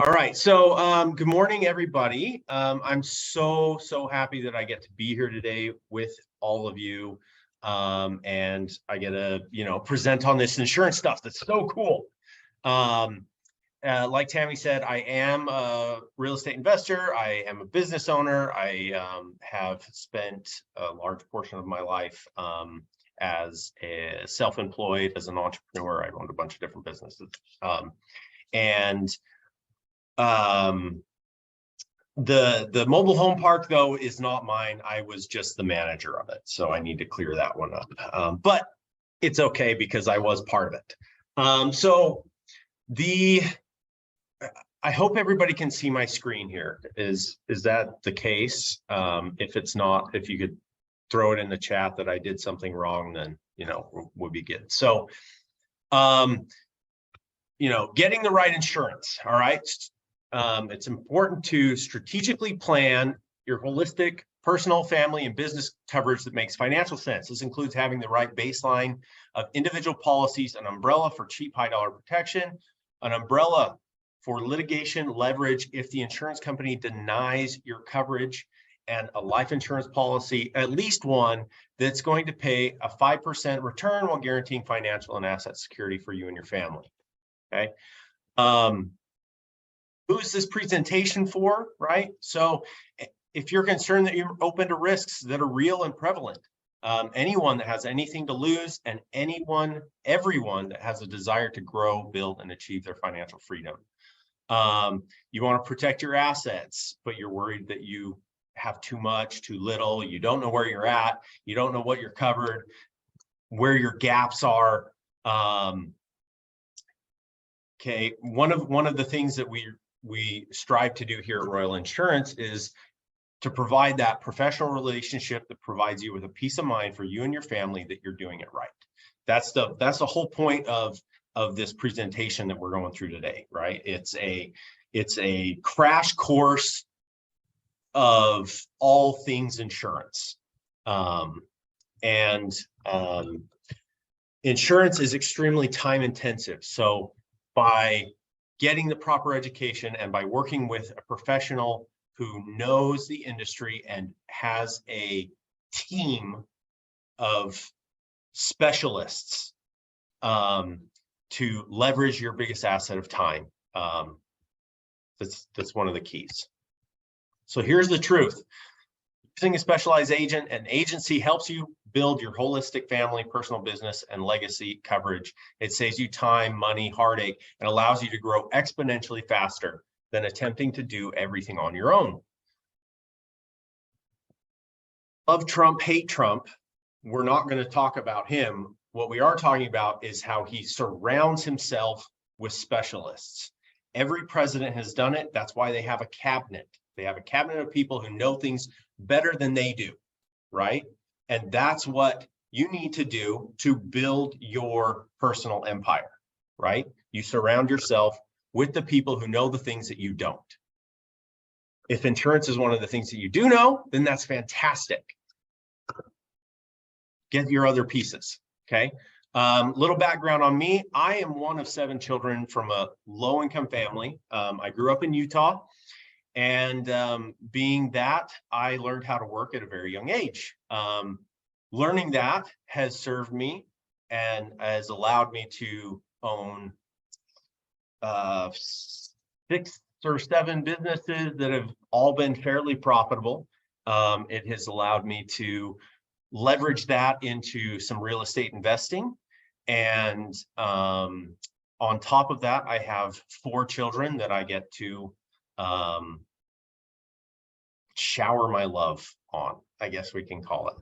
All right, so good morning, everybody. I'm so happy that I get to be here today with all of you, and I get to present on this insurance stuff. That's so cool. Like Tammy said, I am a real estate investor. I am a business owner. I have spent a large portion of my life as a self-employed, as an entrepreneur. I've owned a bunch of different businesses, and the mobile home park, though, is not mine. I was just the manager of it, so I need to clear that one up. But it's okay because I was part of it. So I hope everybody can see my screen here. Is that the case? If it's not, if you could throw it in the chat that I did something wrong, then we'll be good. So getting the right insurance. All right. It's important to strategically plan your holistic personal, family, and business coverage that makes financial sense. This includes having the right baseline of individual policies, an umbrella for cheap, high-dollar protection, an umbrella for litigation leverage if the insurance company denies your coverage, and a life insurance policy, at least one, that's going to pay a 5% return while guaranteeing financial and asset security for you and your family. Okay. Who's this presentation for, right? So if you're concerned that you're open to risks that are real and prevalent, anyone that has anything to lose, and everyone that has a desire to grow, build, and achieve their financial freedom. You want to protect your assets, but you're worried that you have too much, too little, you don't know where you're at, you don't know what you're covered, where your gaps are. Okay, one of the things that we strive to do here at Royal Insurance is to provide that professional relationship that provides you with a peace of mind for you and your family that you're doing it right. That's the whole point of this presentation that we're going through today, right? It's a crash course of all things insurance. Insurance is extremely time intensive. So by getting the proper education and by working with a professional who knows the industry and has a team of specialists to leverage your biggest asset of time, that's one of the keys. So here's the truth. Using a specialized agent and agency helps you build your holistic family, personal business, and legacy coverage. It saves you time, money, heartache, and allows you to grow exponentially faster than attempting to do everything on your own. Love Trump, hate Trump. We're not going to talk about him. What we are talking about is how he surrounds himself with specialists. Every president has done it. That's why they have a cabinet. They have a cabinet of people who know things better than they do, right? And that's what you need to do to build your personal empire, right? You surround yourself with the people who know the things that you don't. If insurance is one of the things that you do know, then that's fantastic. Get your other pieces, okay? Little background on me. I am one of 7 children from a low-income family. I grew up in Utah. And being that, I learned how to work at a very young age. Learning that has served me and has allowed me to own 6 or 7 businesses that have all been fairly profitable. It has allowed me to leverage that into some real estate investing. And on top of that, I have 4 children that I get to shower my love on, I guess we can call it.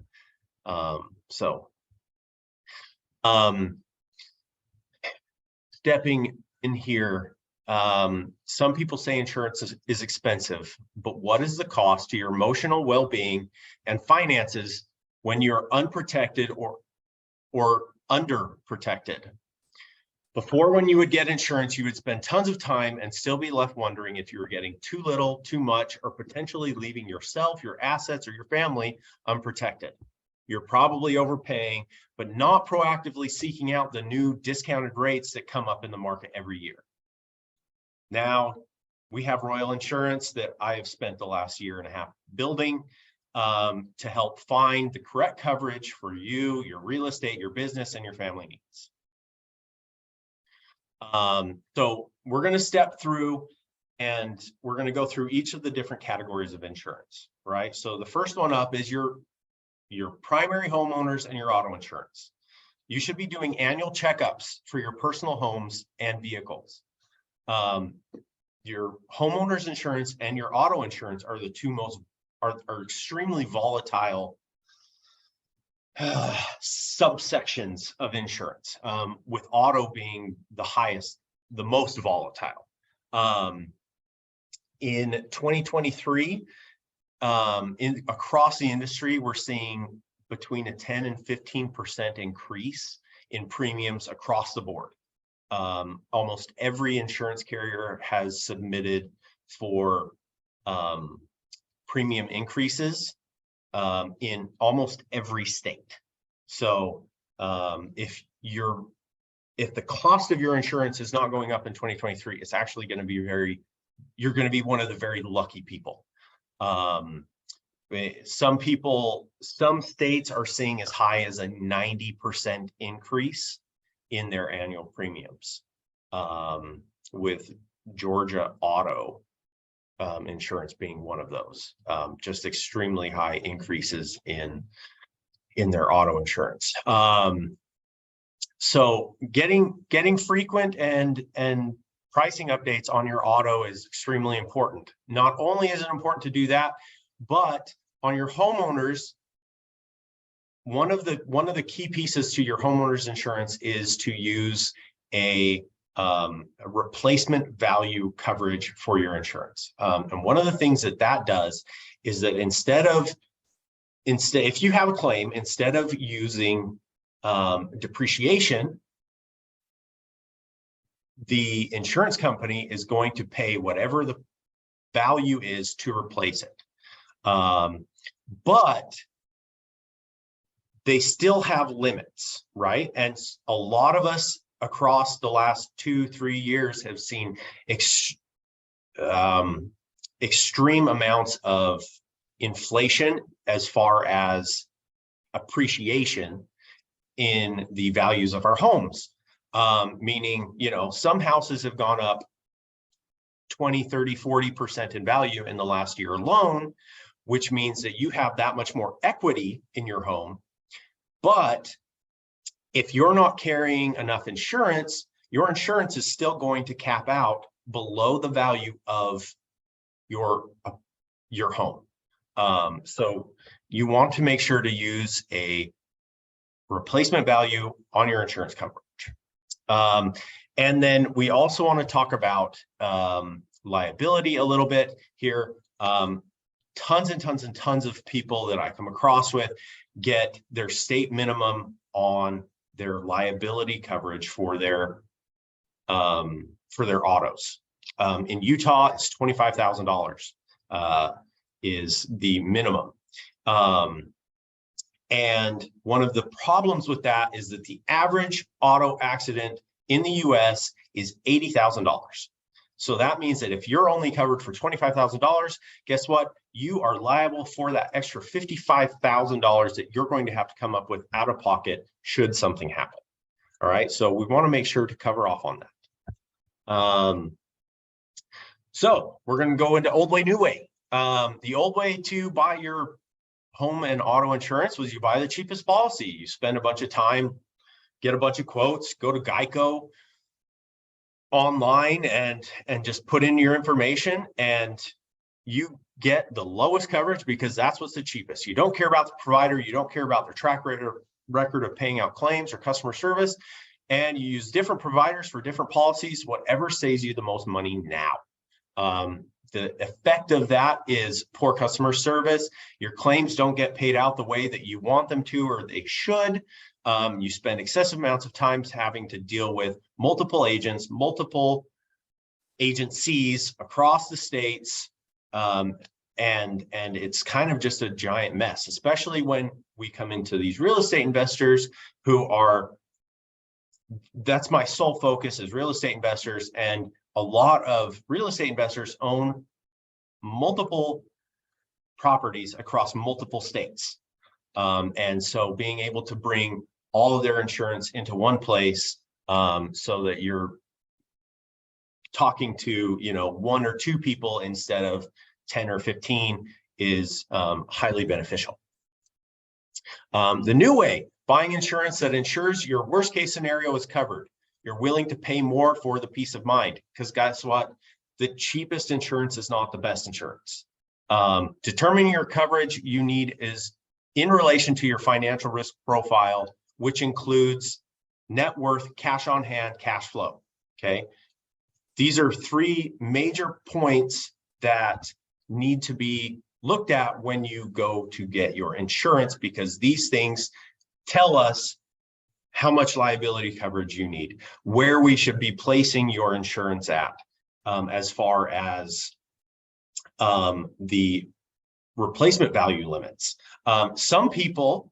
Stepping in here, some people say insurance is expensive, but what is the cost to your emotional well-being and finances when you're unprotected or underprotected? Before, when you would get insurance, you would spend tons of time and still be left wondering if you were getting too little, too much, or potentially leaving yourself, your assets, or your family unprotected. You're probably overpaying, but not proactively seeking out the new discounted rates that come up in the market every year. Now, We have Royal Insurance that I have spent the last year and a half building to help find the correct coverage for you, your real estate, your business, and your family needs. So we're going to step through and we're going to go through each of the different categories of insurance, right? So the first one up is your primary homeowners and your auto insurance. You should be doing annual checkups for your personal homes and vehicles. Your homeowners insurance and your auto insurance are the two most are extremely volatile subsections of insurance, with auto being the most volatile. In 2023, across the industry, we're seeing between a 10 and 15% increase in premiums across the board. Almost every insurance carrier has submitted for premium increases in almost every state. So if the cost of your insurance is not going up in 2023, it's actually going to be you're going to be one of the very lucky people. Some states are seeing as high as a 90% increase in their annual premiums, with Georgia auto insurance being one of those, just extremely high increases in their auto insurance. So getting frequent and pricing updates on your auto is extremely important. Not only is it important to do that, but on your homeowners, one of the key pieces to your homeowners insurance is to use a replacement value coverage for your insurance. And one of the things that does is that if you have a claim, instead of using depreciation, the insurance company is going to pay whatever the value is to replace it. But they still have limits, right? And a lot of us across the last 2-3 years have seen extreme amounts of inflation as far as appreciation in the values of our homes. Meaning, some houses have gone up 20, 30, 40% in value in the last year alone, which means that you have that much more equity in your home. But if you're not carrying enough insurance, your insurance is still going to cap out below the value of your home. So you want to make sure to use a replacement value on your insurance coverage. And then we also want to talk about liability a little bit here. Tons and tons and tons of people that I come across with get their state minimum on their liability coverage for their autos. In Utah, it's $25,000 is the minimum. And one of the problems with that is that the average auto accident in the US is $80,000. So that means that if you're only covered for $25,000, guess what? You are liable for that extra $55,000 that you're going to have to come up with out of pocket should something happen. All right, so we want to make sure to cover off on that. So we're going to go into old way, new way. The old way to buy your home and auto insurance was you buy the cheapest policy. You spend a bunch of time, get a bunch of quotes, go to Geico online and just put in your information, and you get the lowest coverage because that's what's the cheapest. You don't care about the provider, you don't care about their track record of paying out claims or customer service, and you use different providers for different policies, whatever saves you the most money now. The effect of that is poor customer service. Your claims don't get paid out the way that you want them to or they should. You spend excessive amounts of time having to deal with multiple agents, multiple agencies across the states, and it's kind of just a giant mess, especially when we come into these real estate investors who are, that's my sole focus is real estate investors, and a lot of real estate investors own multiple properties across multiple states. And so being able to bring all of their insurance into one place, so that you're talking to, one or two people instead of 10 or 15 is highly beneficial. The new way, buying insurance that ensures your worst case scenario is covered. You're willing to pay more for the peace of mind, because guess what? The cheapest insurance is not the best insurance. Determining your coverage you need is in relation to your financial risk profile, which includes net worth, cash on hand, cash flow. Okay. These are three major points that need to be looked at when you go to get your insurance, because these things tell us how much liability coverage you need, where we should be placing your insurance at, as far as the replacement value limits. Some people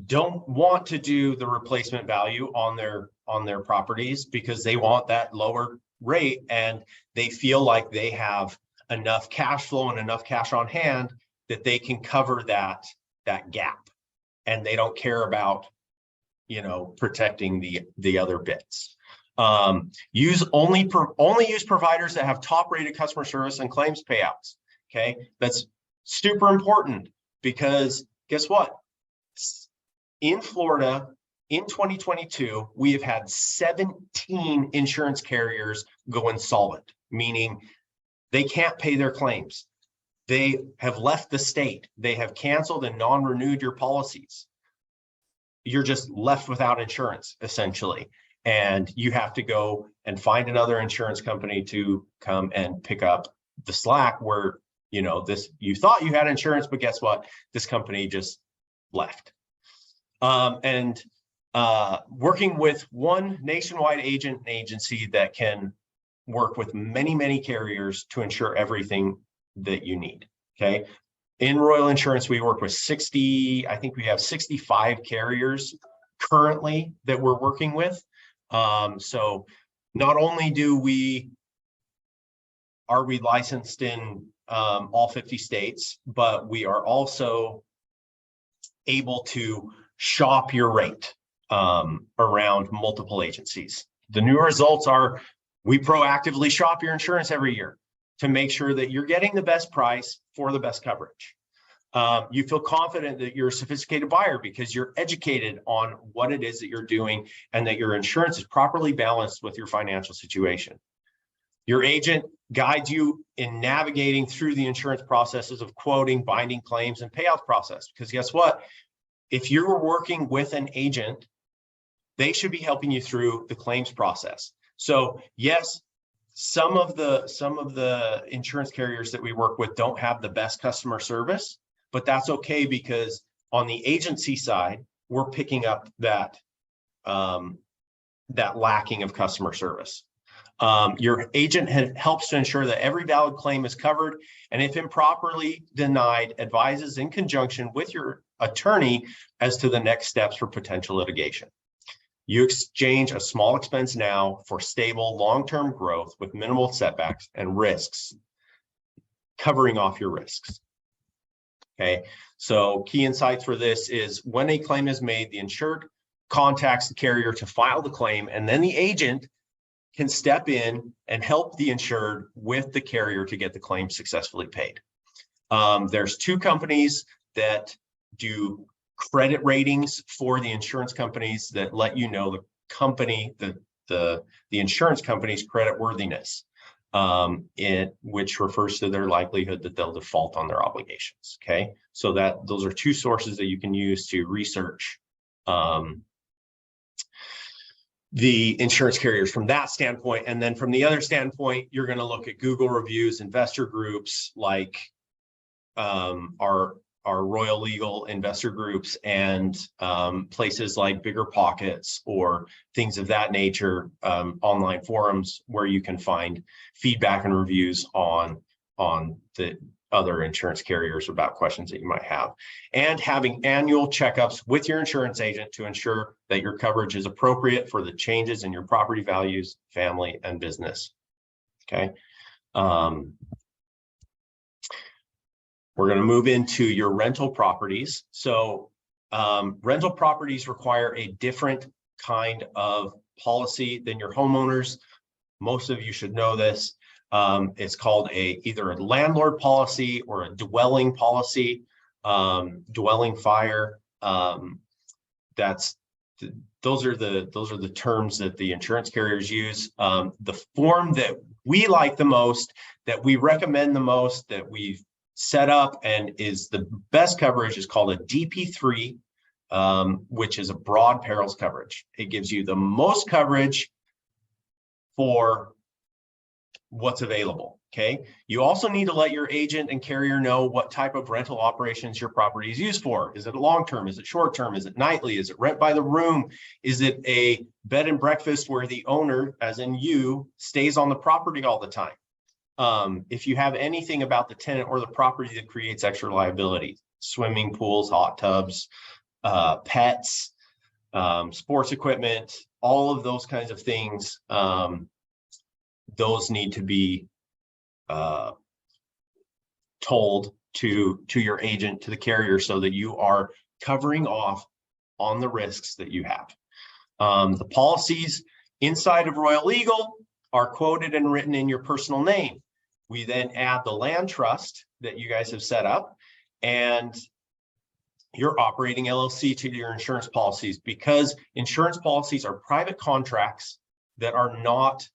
don't want to do the replacement value on their properties because they want that lower rate, and they feel like they have enough cash flow and enough cash on hand that they can cover that gap, and they don't care about protecting the other bits. Only use providers that have top rated customer service and claims payouts. Okay, that's super important, because guess what? In Florida, in 2022, we have had 17 insurance carriers go insolvent, meaning they can't pay their claims. They have left the state. They have canceled and non-renewed your policies. You're just left without insurance, essentially. And you have to go and find another insurance company to come and pick up the slack where, you thought you had insurance, but guess what? This company just left. Working with one nationwide agent and agency that can work with many, many carriers to ensure everything that you need. Okay. In Royal Insurance, we work with 65 carriers currently that we're working with. So not only are we licensed in all 50 states, but we are also able to shop your rate around multiple agencies. The new results are we proactively shop your insurance every year to make sure that you're getting the best price for the best coverage. You feel confident that you're a sophisticated buyer because you're educated on what it is that you're doing and that your insurance is properly balanced with your financial situation. Your agent guides you in navigating through the insurance processes of quoting, binding claims, and payouts process. Because guess what? If you're working with an agent, they should be helping you through the claims process. So yes, some of the insurance carriers that we work with don't have the best customer service, but that's okay, because on the agency side, we're picking up that lacking of customer service. Your agent helps to ensure that every valid claim is covered, and if improperly denied, advises in conjunction with your attorney as to the next steps for potential litigation. You exchange a small expense now for stable long-term growth with minimal setbacks and risks, covering off your risks. Okay, so key insights for this is when a claim is made, the insured contacts the carrier to file the claim, and then the agent can step in and help the insured with the carrier to get the claim successfully paid. There's two companies that do credit ratings for the insurance companies that let you know the company, the insurance company's credit worthiness, which refers to their likelihood that they'll default on their obligations. Okay, so those are two sources that you can use to research the insurance carriers from that standpoint. And then from the other standpoint, you're going to look at Google reviews, investor groups like our Royal Legal investor groups, and places like Bigger Pockets or things of that nature, online forums where you can find feedback and reviews on the other insurance carriers about questions that you might have, and having annual checkups with your insurance agent to ensure that your coverage is appropriate for the changes in your property values, family, and business Okay. We're going to move into your rental properties. So rental properties require a different kind of policy than your homeowners. Most of you should know this. It's called either a landlord policy or a dwelling policy, dwelling fire. Those are the terms that the insurance carriers use. The form that we like the most, that we recommend the most, that we've set up and is the best coverage is called a DP3, which is a broad perils coverage. It gives you the most coverage for what's available. Okay. You also need to let your agent and carrier know what type of rental operations your property is used for. Is it long-term? Is it short-term? Is it nightly? Is it rent by the room? Is it a bed and breakfast where the owner, as in you, stays on the property all the time? If you have anything about the tenant or the property that creates extra liability, swimming pools, hot tubs, pets, sports equipment, all of those kinds of things, those need to be told to your agent, to the carrier, so that you are covering off on the risks that you have. The policies inside of Royal Legal are quoted and written in your personal name. We then add the land trust that you guys have set up and your operating LLC to your insurance policies, because insurance policies are private contracts that are not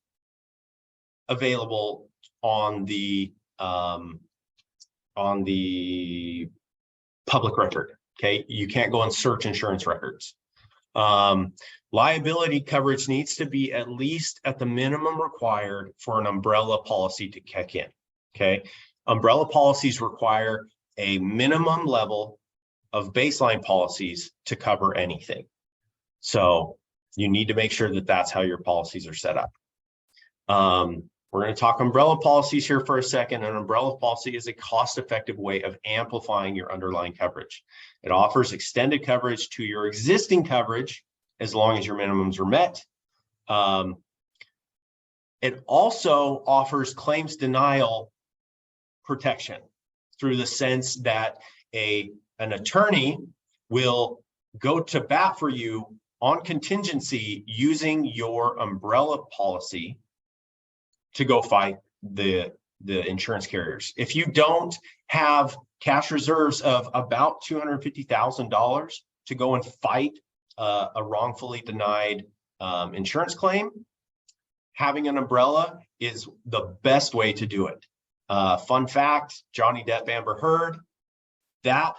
available on the public record. Okay, you can't go and search insurance records. Liability coverage needs to be at least at the minimum required for an umbrella policy to kick in. Okay, umbrella policies require a minimum level of baseline policies to cover anything. So you need to make sure that that's how your policies are set up. We're going to talk umbrella policies here for a second. An umbrella policy is a cost-effective way of amplifying your underlying coverage. It offers extended coverage to your existing coverage as long as your minimums are met. It also offers claims denial protection through the sense that an attorney will go to bat for you on contingency using your umbrella policy to go fight the insurance carriers. If you don't have cash reserves of about $250,000 to go and fight a wrongfully denied insurance claim, having an umbrella is the best way to do it. Fun fact, Johnny Depp, Amber Heard, that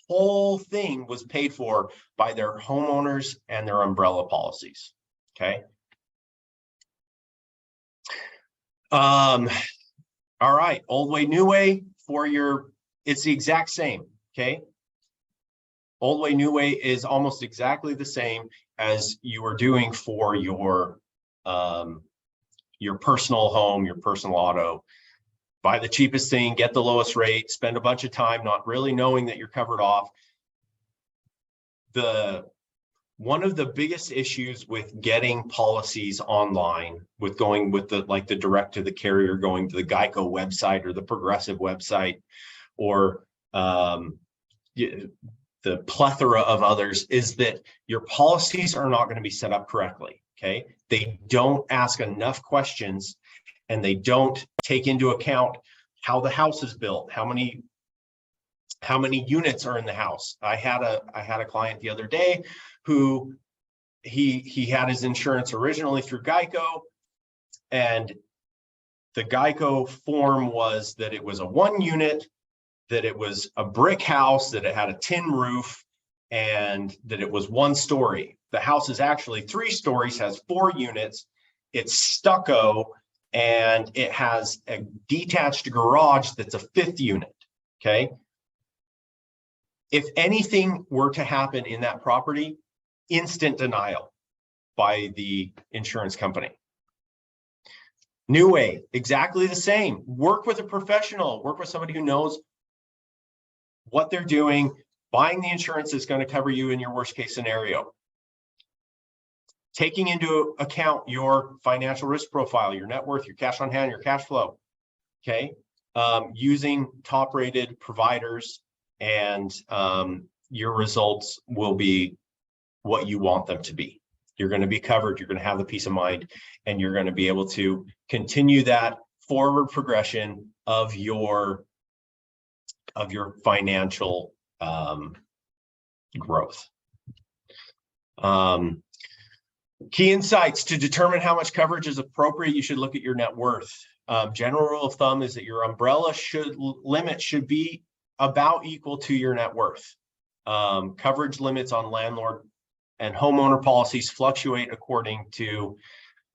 whole thing was paid for by their homeowners and their umbrella policies. Okay. All right, old way, new way for it's the exact same. Okay. Old way, new way is almost exactly the same as you were doing for your personal home, your personal auto. Buy the cheapest thing, get the lowest rate, spend a bunch of time not really knowing that you're covered off. One of the biggest issues with getting policies online, with going with the direct to the carrier, going to the Geico website or the Progressive website, or the plethora of others, is that your policies are not going to be set up correctly. Okay, they don't ask enough questions, and they don't take into account how the house is built, how many units are in the house. I had a client the other day who he had his insurance originally through Geico, and the Geico form was that it was a 1 unit, that it was a brick house, that it had a tin roof, and that it was 1 story. The house is actually 3 stories, has 4 units. It's stucco, and it has a detached garage that's a 5th unit. Okay. If anything were to happen in that property, instant denial by the insurance company. New way, exactly the same. Work with a professional, work with somebody who knows what they're doing. Buying the insurance is going to cover you in your worst case scenario. taking into account your financial risk profile, your net worth, your cash on hand, your cash flow, okay? Using top-rated providers, and your results will be what you want them to be. You're going to be covered, you're going to have the peace of mind, and you're going to be able to continue that forward progression of your financial growth. Key insights: to determine how much coverage is appropriate, you should look at your net worth. General rule of thumb is that your umbrella limit should be about equal to your net worth. Coverage limits on landlord and homeowner policies fluctuate according to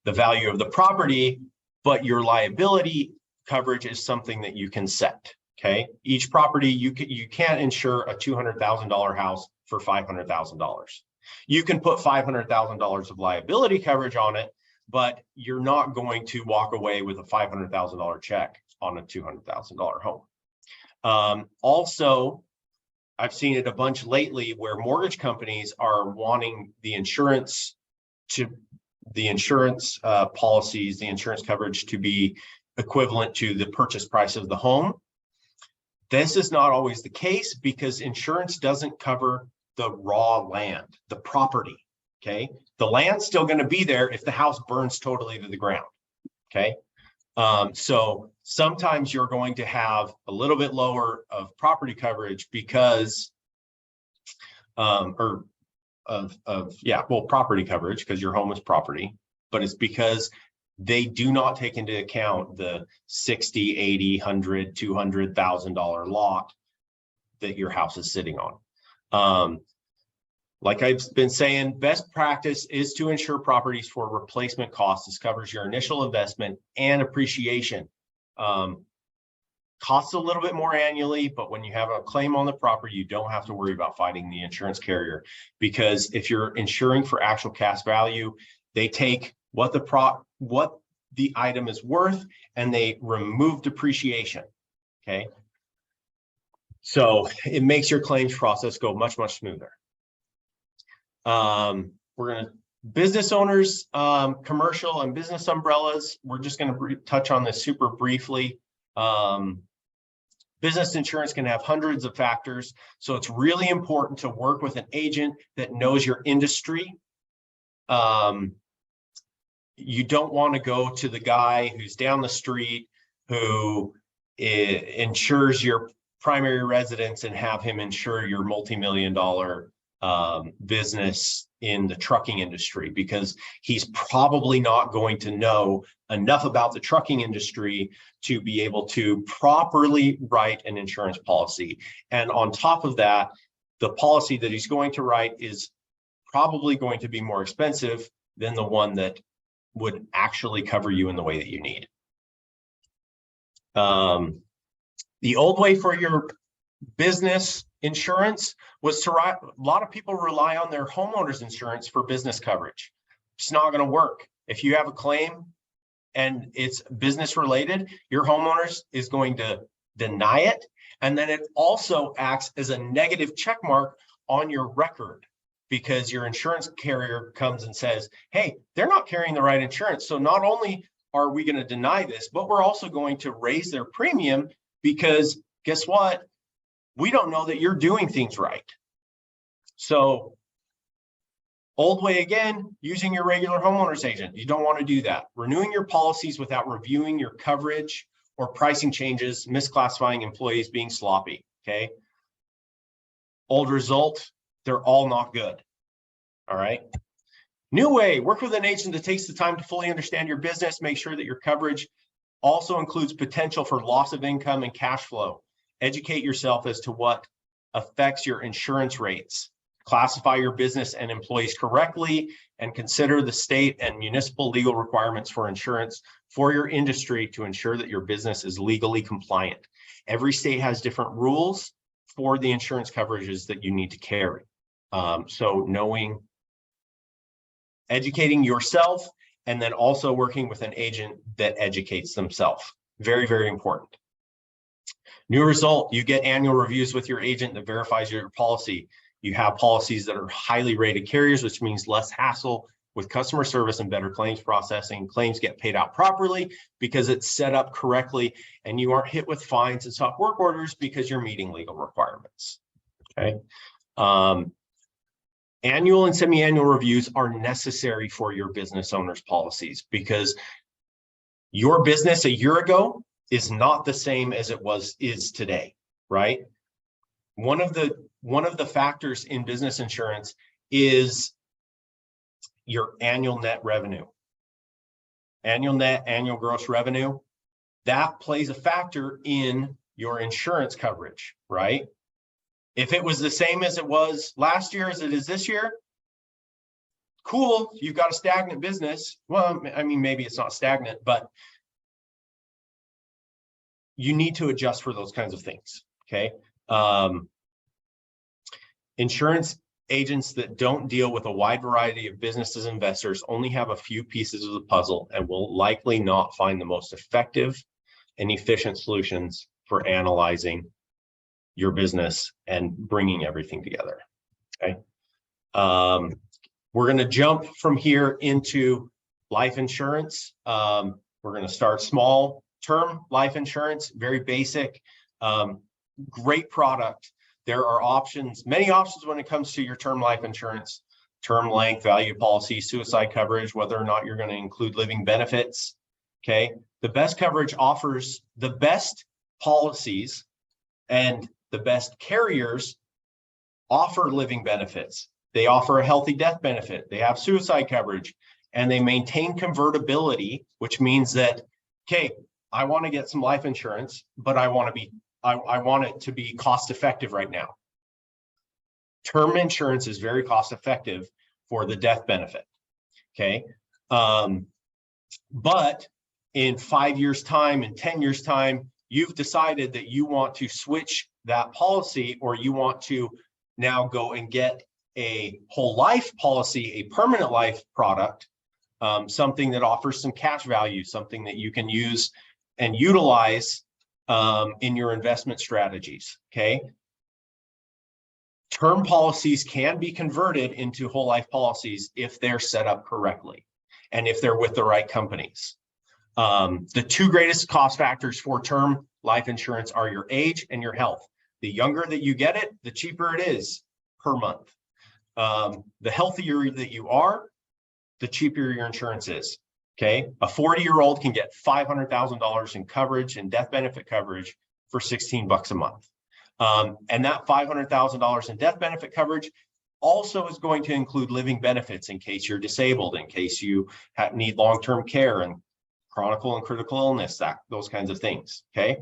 the value of the property, but your liability coverage is something that you can set. Okay, each property, you can't insure a $200,000 house for $500,000. You can put $500,000 of liability coverage on it, but you're not going to walk away with a $500,000 check on a $200,000 home. Also, I've seen it a bunch lately where mortgage companies are wanting the insurance policies, the insurance coverage to be equivalent to the purchase price of the home. This is not always the case because insurance doesn't cover the raw land, the property, okay? The land's still going to be there if the house burns totally to the ground, okay? So sometimes you're going to have a little bit lower of property coverage because, property coverage because your home is property, but it's because they do not take into account the $60,000, $80,000, $100,000, $200,000 lot that your house is sitting on. Like I've been saying, best practice is to insure properties for replacement costs. This covers your initial investment and appreciation. Costs a little bit more annually, but when you have a claim on the property, you don't have to worry about fighting the insurance carrier, because if you're insuring for actual cash value, they take what the item is worth and they remove depreciation, okay? So it makes your claims process go much, much smoother. Business owners, commercial and business umbrellas. We're just going to touch on this super briefly. Business insurance can have hundreds of factors, so it's really important to work with an agent that knows your industry. You don't want to go to the guy who's down the street who insures your primary residence and have him insure your multi-million-dollar business in the trucking industry, because he's probably not going to know enough about the trucking industry to be able to properly write an insurance policy. And on top of that, the policy that he's going to write is probably going to be more expensive than the one that would actually cover you in the way that you need. The old way for your business insurance was to a lot of people rely on their homeowners insurance for business coverage. It's not going to work. If you have a claim and it's business related, your homeowners is going to deny it. And then it also acts as a negative check mark on your record, because your insurance carrier comes and says, hey, they're not carrying the right insurance. So not only are we going to deny this, but we're also going to raise their premium, because guess what? We don't know that you're doing things right. So old way again, using your regular homeowners agent. You don't want to do that. Renewing your policies without reviewing your coverage or pricing changes, misclassifying employees, being sloppy, okay? Old result, they're all not good, all right? New way, work with an agent that takes the time to fully understand your business. Make sure that your coverage also includes potential for loss of income and cash flow. Educate yourself as to what affects your insurance rates. Classify your business and employees correctly, and consider the state and municipal legal requirements for insurance for your industry to ensure that your business is legally compliant. Every state has different rules for the insurance coverages that you need to carry. So educating yourself, and then also working with an agent that educates themselves. Very, very important. New result, you get annual reviews with your agent that verifies your policy. You have policies that are highly rated carriers, which means less hassle with customer service and better claims processing. Claims get paid out properly because it's set up correctly, and you aren't hit with fines and stop work orders because you're meeting legal requirements. Okay. Annual and semi-annual reviews are necessary for your business owner's policies, because your business a year ago is not the same as it is today, right? One of the factors in business insurance is your annual net revenue. Annual gross revenue, that plays a factor in your insurance coverage, right? If it was the same as it was last year as it is this year, cool, you've got a stagnant business. Well, I mean, maybe it's not stagnant, but you need to adjust for those kinds of things, okay? Insurance agents that don't deal with a wide variety of businesses and investors only have a few pieces of the puzzle and will likely not find the most effective and efficient solutions for analyzing your business and bringing everything together, okay? We're going to jump from here into life insurance. We're going to start small term life insurance, very basic, great product. There are options, many options when it comes to your term life insurance, term length, value policy, suicide coverage, whether or not you're going to include living benefits, okay? The best coverage offers the best policies, and the best carriers offer living benefits. They offer a healthy death benefit. They have suicide coverage, and they maintain convertibility, which means that, okay, I want to get some life insurance, but I want it to be cost effective right now. Term insurance is very cost effective for the death benefit, okay? But in 5 years' time, in 10 years' time, you've decided that you want to switch that policy, or you want to now go and get a whole life policy, a permanent life product, something that offers some cash value, something that you can use and utilize in your investment strategies, okay? Term policies can be converted into whole life policies if they're set up correctly and if they're with the right companies. The two greatest cost factors for term life insurance are your age and your health. The younger that you get it, the cheaper it is per month. The healthier that you are, the cheaper your insurance is, okay? A 40-year-old can get $500,000 in coverage and death benefit coverage for $16 a month. And that $500,000 in death benefit coverage also is going to include living benefits in case you're disabled, in case you need long-term care and chronic and critical illness, those kinds of things, okay?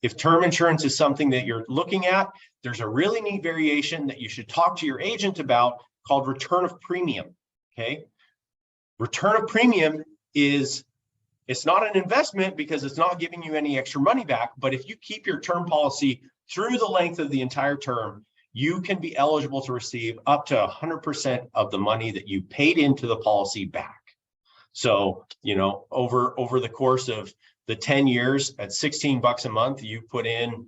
If term insurance is something that you're looking at, there's a really neat variation that you should talk to your agent about called return of premium, okay? Return of premium it's not an investment because it's not giving you any extra money back, but if you keep your term policy through the length of the entire term, you can be eligible to receive up to 100% of the money that you paid into the policy back. So, you know, over the course of the 10 years at $16 a month, you put in,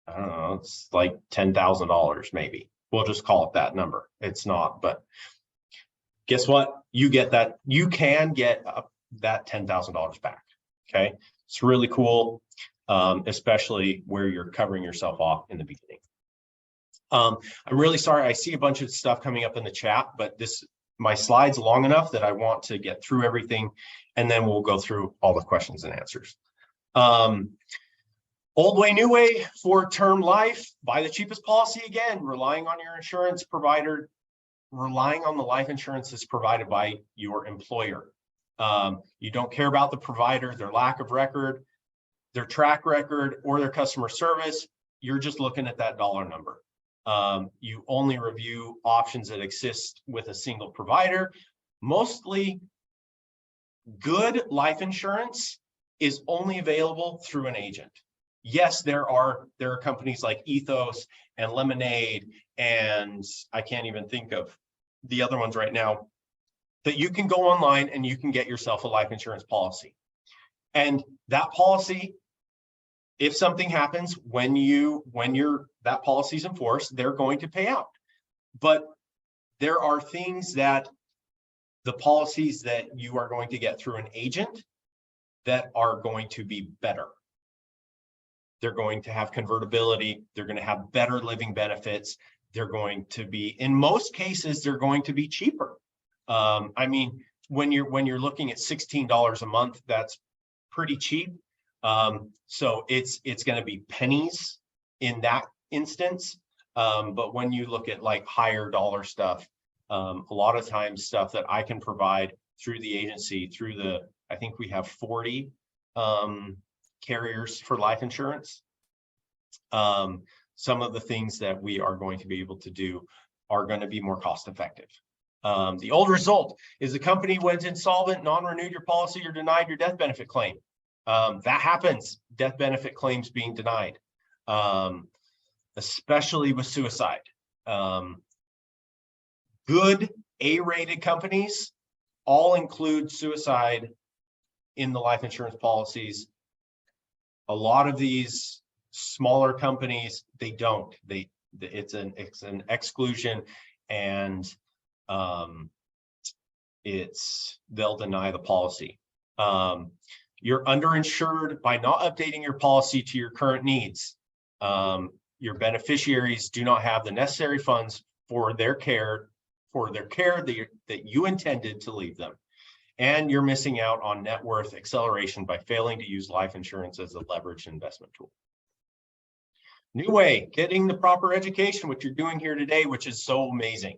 I don't know, it's like $10,000 maybe. We'll just call it that number. It's not, but guess what? You get that, you can get that $10,000 back, okay? It's really cool, especially where you're covering yourself off in the beginning. I'm really sorry, I see a bunch of stuff coming up in the chat, but my slide's long enough that I want to get through everything, and then we'll go through all the questions and answers. Old way, new way for term life, buy the cheapest policy again, relying on your insurance provider, relying on the life insurance that's provided by your employer. You don't care about the provider, their lack of record, their track record, or their customer service. You're just looking at that dollar number. You only review options that exist with a single provider. Mostly good life insurance is only available through an agent. Yes, there are companies like Ethos and Lemonade, and I can't even think of the other ones right now, that you can go online and you can get yourself a life insurance policy. And that policy, if something happens when that policy's enforced, they're going to pay out. But there are things that the policies that you are going to get through an agent that are going to be better. They're going to have convertibility. They're going to have better living benefits. They're going to be, in most cases, they're going to be cheaper. I mean, when you're looking at $16 a month, that's pretty cheap. So it's going to be pennies in that instance. But when you look at like higher dollar stuff, a lot of times stuff that I can provide through the agency, I think we have 40 carriers for life insurance. Some of the things that we are going to be able to do are going to be more cost effective. The old result is the company went insolvent, non-renewed your policy, or denied your death benefit claim. That happens, death benefit claims being denied, especially with suicide. Good A-rated companies all include suicide in the life insurance policies. A lot of these smaller companies, they don't. It's an exclusion, and they'll deny the policy. You're underinsured by not updating your policy to your current needs. Your beneficiaries do not have the necessary funds for their care that you intended to leave them. And you're missing out on net worth acceleration by failing to use life insurance as a leveraged investment tool. New way, getting the proper education, what you're doing here today, which is so amazing.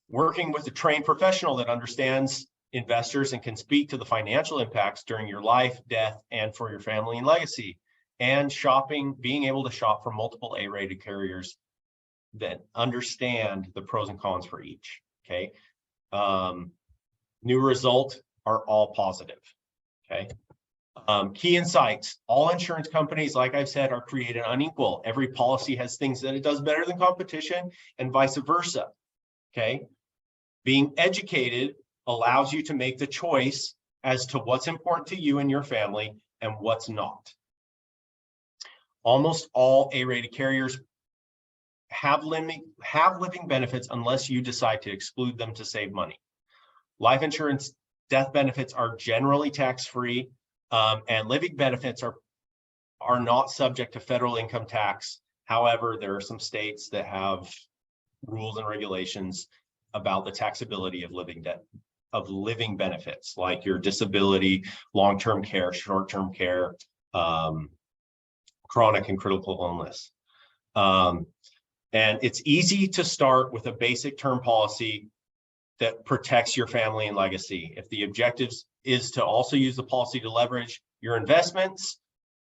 Working with a trained professional that understands investors and can speak to the financial impacts during your life, death, and for your family and legacy. And shopping, being able to shop for multiple A-rated carriers that understand the pros and cons for each, okay? New result are all positive, okay? Key insights, all insurance companies, like I've said, are created unequal. Every policy has things that it does better than competition and vice versa, okay? Being educated allows you to make the choice as to what's important to you and your family and what's not. Almost all A-rated carriers have living benefits unless you decide to exclude them to save money. Life insurance death benefits are generally tax-free, and living benefits are not subject to federal income tax. However, there are some states that have rules and regulations about the taxability of living benefits, like your disability, long-term care, short-term care, chronic and critical illness. And it's easy to start with a basic term policy that protects your family and legacy. If the objective is to also use the policy to leverage your investments,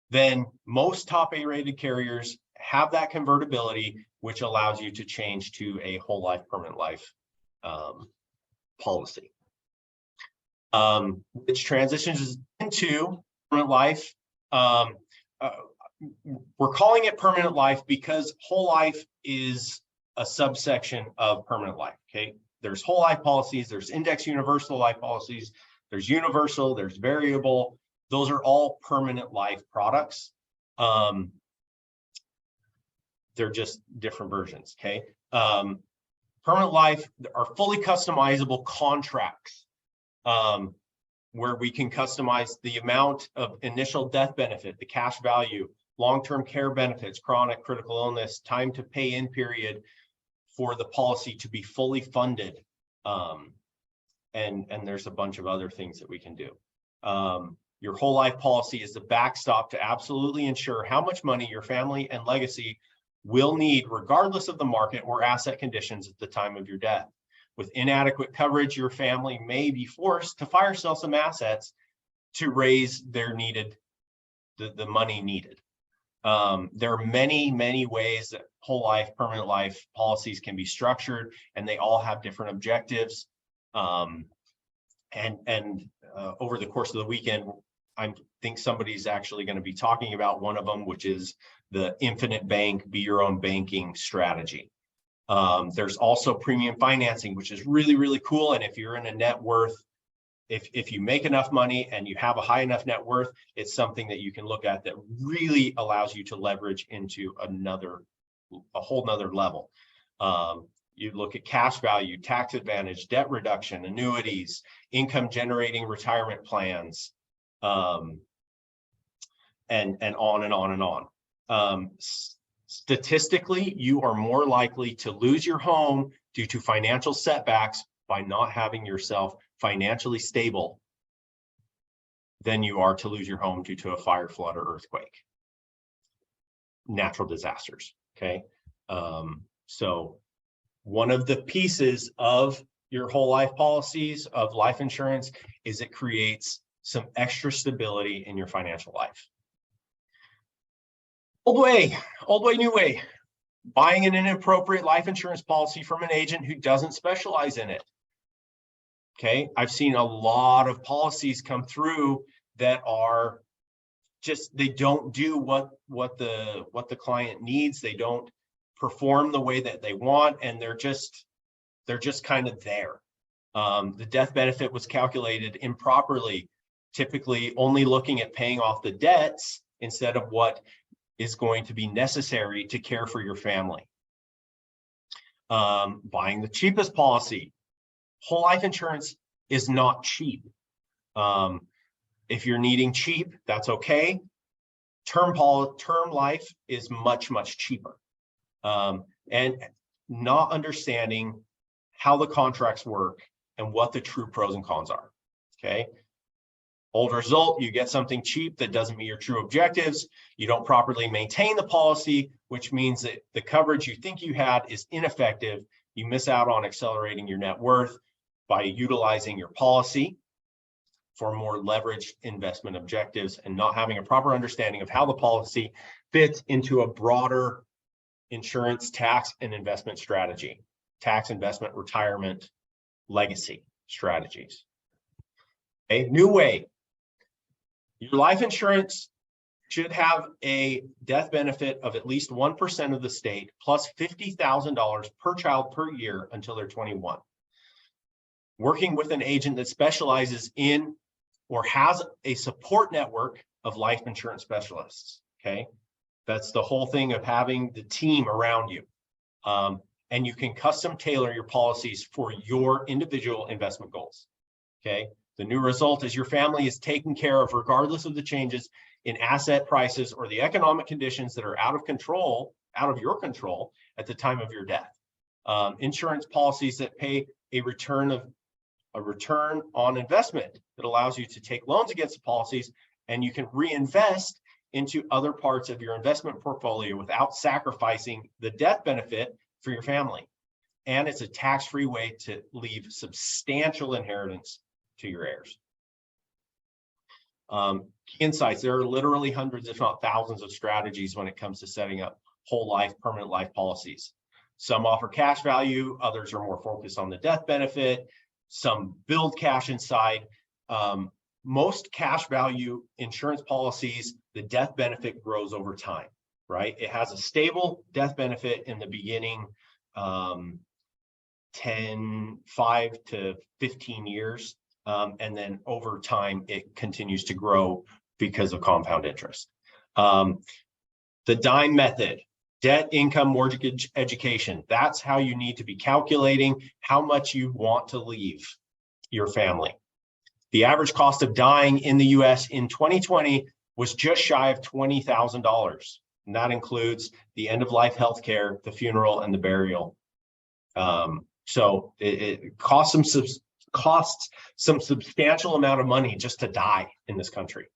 then most top A-rated carriers have that convertibility, which allows you to change to a whole life, permanent life policy. Which transitions into permanent life. We're calling it permanent life because whole life is a subsection of permanent life, okay? There's whole life policies, there's index universal life policies, there's universal, there's variable. Those are all permanent life products. They're just different versions, okay? Permanent life are fully customizable contracts where we can customize the amount of initial death benefit, the cash value, long-term care benefits, chronic critical illness, time to pay in period for the policy to be fully funded. And there's a bunch of other things that we can do. Your whole life policy is the backstop to absolutely ensure how much money your family and legacy will need regardless of the market or asset conditions at the time of your death. With inadequate coverage, your family may be forced to fire sell some assets to raise their the money needed. There are many ways that whole life, permanent life policies can be structured, and they all have different objectives. Over the course of the weekend, I think somebody's actually going to be talking about one of them, which is the infinite bank, be your own banking strategy. There's also premium financing, which is really cool. And if you're in a net worth, if you make enough money and you have a high enough net worth, it's something that you can look at that really allows you to leverage into a whole nother level. You look at cash value, tax advantage, debt reduction, annuities, income generating retirement plans, and on and on and on. Statistically, you are more likely to lose your home due to financial setbacks by not having yourself financially stable than you are to lose your home due to a fire, flood, or earthquake. Natural disasters, okay? So one of the pieces of your whole life policies of life insurance is it creates some extra stability in your financial life. Old way, new way. Buying an inappropriate life insurance policy from an agent who doesn't specialize in it. Okay, I've seen a lot of policies come through that are just, they don't do what the client needs. They don't perform the way that they want, and they're just kind of there. The death benefit was calculated improperly, typically only looking at paying off the debts instead of what is going to be necessary to care for your family. Buying the cheapest policy. Whole life insurance is not cheap. If you're needing cheap, that's okay. Term life is much, much cheaper. And not understanding how the contracts work and what the true pros and cons are, okay? Old result, you get something cheap that doesn't meet your true objectives. You don't properly maintain the policy, which means that the coverage you think you had is ineffective. You miss out on accelerating your net worth by utilizing your policy for more leveraged investment objectives and not having a proper understanding of how the policy fits into a broader insurance, tax, and investment strategy, tax, investment, retirement, legacy strategies. A new way. Your life insurance should have a death benefit of at least 1% of the state plus $50,000 per child per year until they're 21. Working with an agent that specializes in or has a support network of life insurance specialists, okay? That's the whole thing of having the team around you. And you can custom tailor your policies for your individual investment goals, okay? The new result is your family is taken care of regardless of the changes in asset prices or the economic conditions that are out of your control at the time of your death. Insurance policies that pay a return on investment that allows you to take loans against the policies, and you can reinvest into other parts of your investment portfolio without sacrificing the death benefit for your family. And it's a tax-free way to leave substantial inheritance to your heirs. Key insights, there are literally hundreds, if not thousands, of strategies when it comes to setting up whole life, permanent life policies. Some offer cash value, others are more focused on the death benefit, some build cash inside. Most cash value insurance policies, the death benefit grows over time, right? It has a stable death benefit in the beginning, 5 to 15 years. And then over time, it continues to grow because of compound interest. The DIME method, debt, income, mortgage, education. That's how you need to be calculating how much you want to leave your family. The average cost of dying in the US in 2020 was just shy of $20,000. And that includes the end-of-life healthcare, the funeral, and the burial. So it costs some substantial amount of money just to die in this country.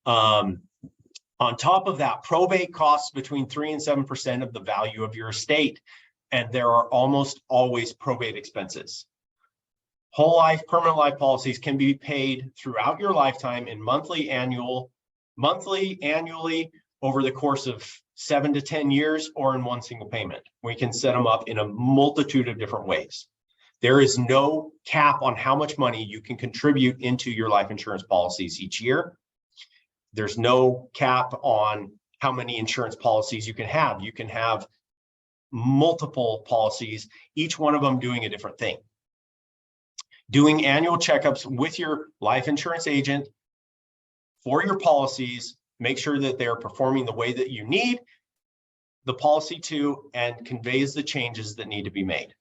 On top of that, probate costs between 3 and 7% of the value of your estate, and there are almost always probate expenses. Whole life, permanent life policies can be paid throughout your lifetime in monthly, annually, over the course of 7 to 10 years, or in one single payment. We can set them up in a multitude of different ways. There is no cap on how much money you can contribute into your life insurance policies each year. There's no cap on how many insurance policies you can have. You can have multiple policies, each one of them doing a different thing. Doing annual checkups with your life insurance agent for your policies, make sure that they're performing the way that you need the policy to, and conveys the changes that need to be made.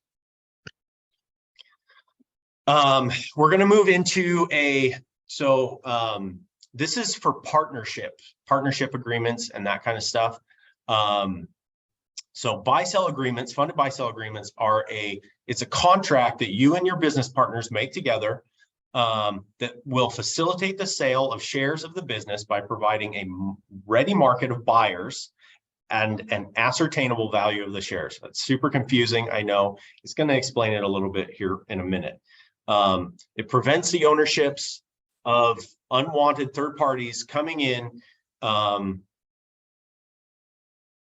We're going to move into this is for partnership agreements and that kind of stuff. So buy-sell agreements, funded buy-sell agreements it's a contract that you and your business partners make together that will facilitate the sale of shares of the business by providing a ready market of buyers and an ascertainable value of the shares. That's super confusing, I know. It's going to explain it a little bit here in a minute. It prevents the ownerships of unwanted third parties coming in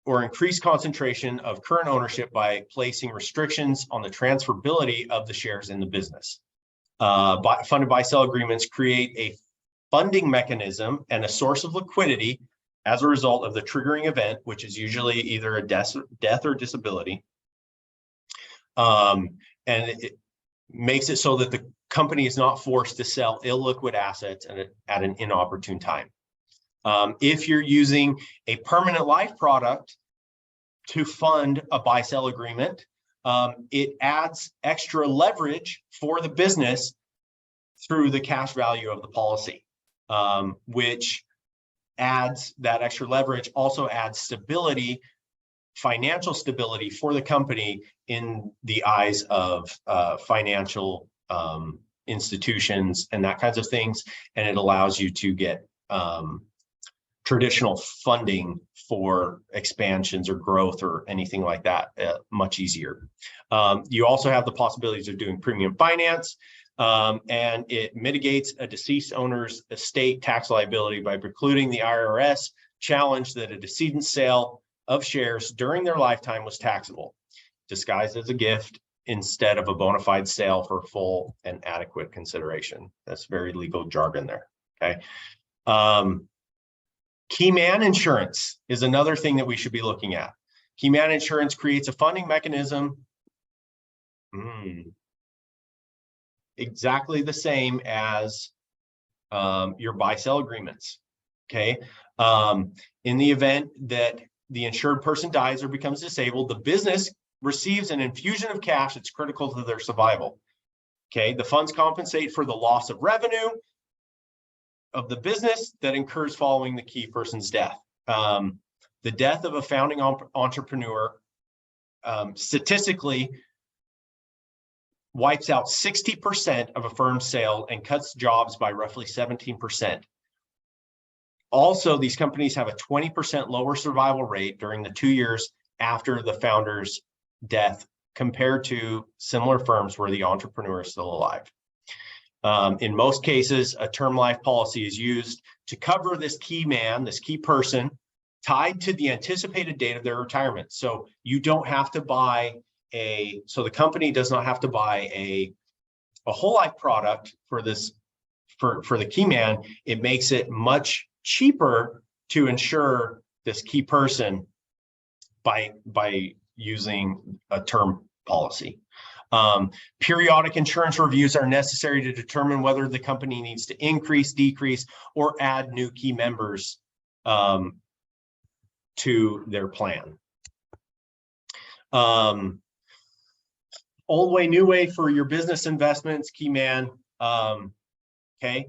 or increased concentration of current ownership by placing restrictions on the transferability of the shares in the business. Funded buy-sell agreements create a funding mechanism and a source of liquidity as a result of the triggering event, which is usually either a death or disability. And it makes it so that the company is not forced to sell illiquid assets at an inopportune time. If you're using a permanent life product to fund a buy-sell agreement, it adds extra leverage for the business through the cash value of the policy, which adds that extra leverage, also adds stability, financial stability for the company in the eyes of financial institutions and that kinds of things. And it allows you to get traditional funding for expansions or growth or anything like that much easier. You also have the possibilities of doing premium finance, and it mitigates a deceased owner's estate tax liability by precluding the IRS challenge that a decedent's sale of shares during their lifetime was taxable, disguised as a gift instead of a bona fide sale for full and adequate consideration. That's very legal jargon there, okay? Key man insurance is another thing that we should be looking at. Key man insurance creates a funding mechanism exactly the same as your buy-sell agreements, okay? In the event that the insured person dies or becomes disabled, the business receives an infusion of cash that's critical to their survival, okay? The funds compensate for the loss of revenue of the business that incurs following the key person's death. The death of a founding entrepreneur statistically wipes out 60% of a firm's sale and cuts jobs by roughly 17%. Also, these companies have a 20% lower survival rate during the 2 years after the founder's death compared to similar firms where the entrepreneur is still alive. In most cases, a term life policy is used to cover this key man, this key person, tied to the anticipated date of their retirement. So you don't have to buy so the company does not have to buy a whole life product for this, for the key man. It makes it much cheaper to insure this key person by using a term policy. Periodic insurance reviews are necessary to determine whether the company needs to increase, decrease, or add new key members to their plan. Old way, new way for your business investments, key man. Okay.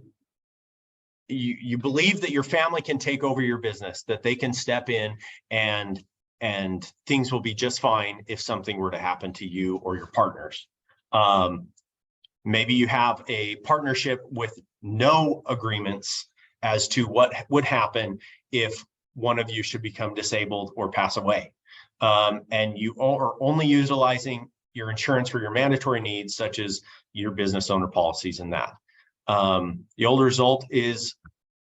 You believe that your family can take over your business, that they can step in and things will be just fine if something were to happen to you or your partners. Maybe you have a partnership with no agreements as to what would happen if one of you should become disabled or pass away. And you are only utilizing your insurance for your mandatory needs, such as your business owner policies and that. The old result is,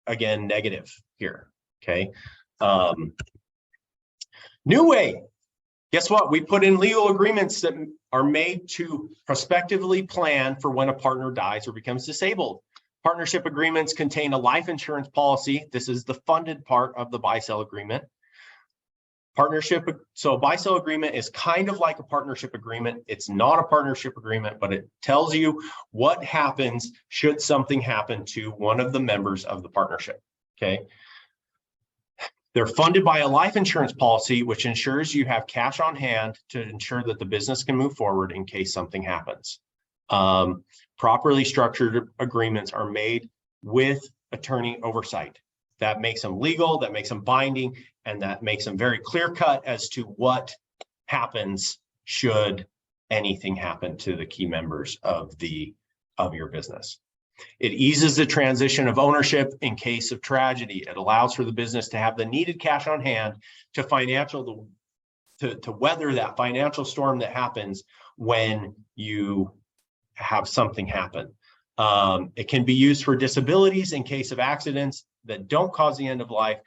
again, negative here, okay? New way, guess what? We put in legal agreements that are made to prospectively plan for when a partner dies or becomes disabled. Partnership agreements contain a life insurance policy. This is the funded part of the buy-sell agreement. So a buy-sell agreement is kind of like a partnership agreement. It's not a partnership agreement, but it tells you what happens should something happen to one of the members of the partnership, okay? They're funded by a life insurance policy, which ensures you have cash on hand to ensure that the business can move forward in case something happens. Properly structured agreements are made with attorney oversight. That makes them legal, that makes them binding, and that makes them very clear cut as to what happens should anything happen to the key members of your business. It eases the transition of ownership in case of tragedy. It allows for the business to have the needed cash on hand to weather that financial storm that happens when you have something happen. It can be used for disabilities in case of accidents that don't cause the end of life,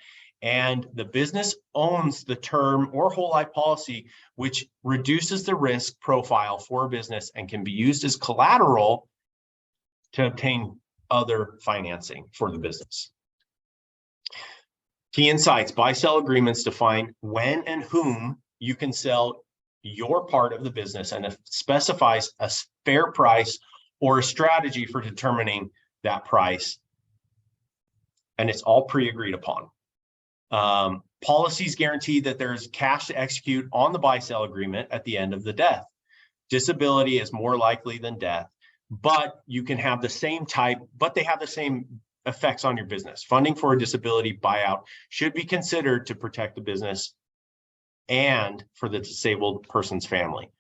and the business owns the term or whole life policy, which reduces the risk profile for a business and can be used as collateral to obtain other financing for the business. Key insights: buy-sell agreements define when and whom you can sell your part of the business, and it specifies a fair price or a strategy for determining that price. And it's all pre-agreed upon. Policies guarantee that there's cash to execute on the buy-sell agreement at the end of the death. Disability is more likely than death, but you can have the same type, but they have the same effects on your business. Funding for a disability buyout should be considered to protect the business and for the disabled person's family.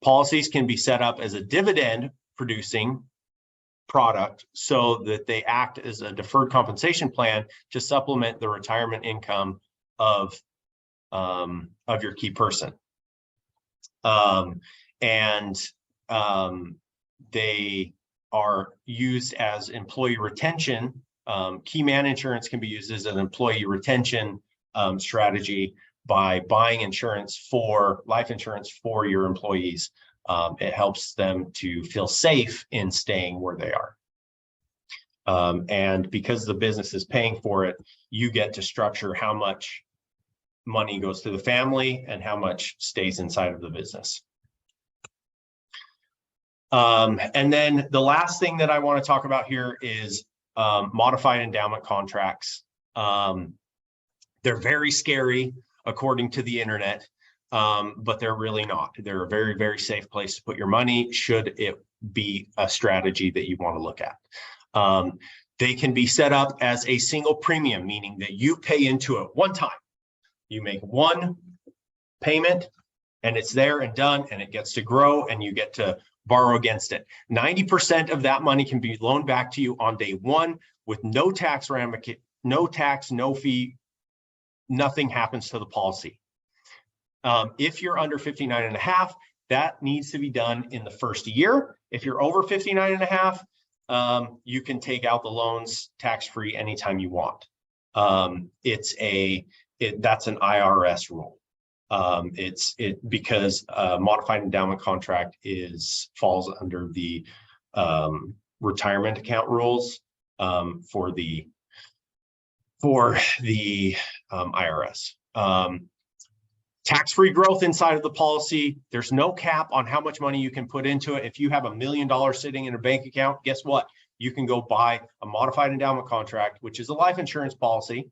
Policies can be set up as a dividend producing product so that they act as a deferred compensation plan to supplement the retirement income of your key person. They are used as employee retention. Key man insurance can be used as an employee retention strategy by buying life insurance for your employees. It helps them to feel safe in staying where they are. And because the business is paying for it, you get to structure how much money goes to the family and how much stays inside of the business. And then the last thing that I want to talk about here is modified endowment contracts. They're very scary according to the internet, but they're really not. They're a very, very safe place to put your money should it be a strategy that you want to look at. They can be set up as a single premium, meaning that you pay into it one time. You make one payment and it's there and done, and it gets to grow and you get to borrow against it. 90% of that money can be loaned back to you on day one with no tax, no fee, nothing happens to the policy. If you're under 59 and a half, that needs to be done in the first year. If you're over 59 and a half, you can take out the loans tax-free anytime you want. That's an IRS rule. Because modified endowment contract falls under the retirement account rules for the IRS. Tax-free growth inside of the policy. There's no cap on how much money you can put into it. If you have $1 million sitting in a bank account, guess what? You can go buy a modified endowment contract, which is a life insurance policy.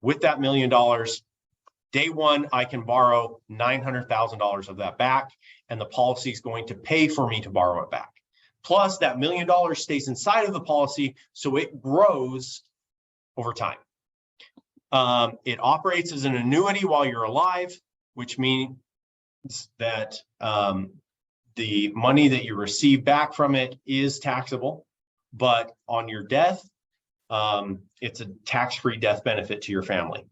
With that $1 million, day one, I can borrow $900,000 of that back, and the policy is going to pay for me to borrow it back. Plus, that $1 million stays inside of the policy, so it grows over time. It operates as an annuity while you're alive, which means that the money that you receive back from it is taxable, but on your death, it's a tax-free death benefit to your family.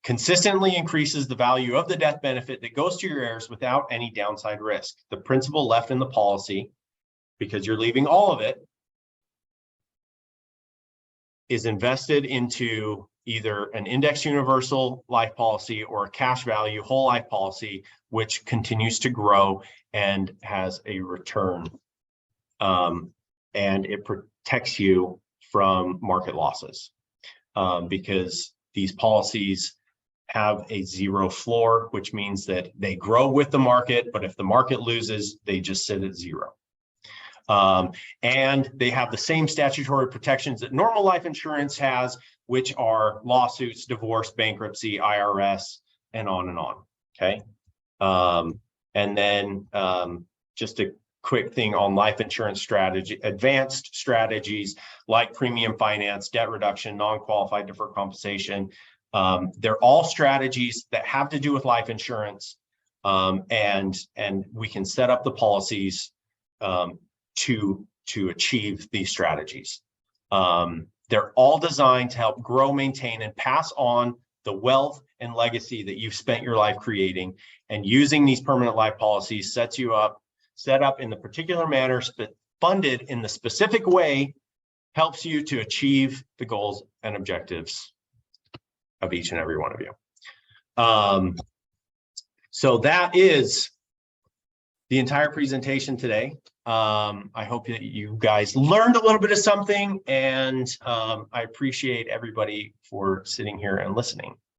Consistently increases the value of the death benefit that goes to your heirs without any downside risk. The principal left in the policy, because you're leaving all of it, is invested into either an index universal life policy or a cash value whole life policy, which continues to grow and has a return. And it protects you from market losses because these policies have a zero floor, which means that they grow with the market, but if the market loses, they just sit at zero. And they have the same statutory protections that normal life insurance has, which are lawsuits, divorce, bankruptcy, IRS, and on, okay? And then just a quick thing on life insurance strategy, advanced strategies like premium finance, debt reduction, non-qualified deferred compensation. They're all strategies that have to do with life insurance, and we can set up the policies to achieve these strategies. They're all designed to help grow, maintain, and pass on the wealth and legacy that you've spent your life creating. And using these permanent life policies set up in the particular manner, funded in the specific way, helps you to achieve the goals and objectives of each and every one of you. So that is the entire presentation today. I hope that you guys learned a little bit of something, and I appreciate everybody for sitting here and listening.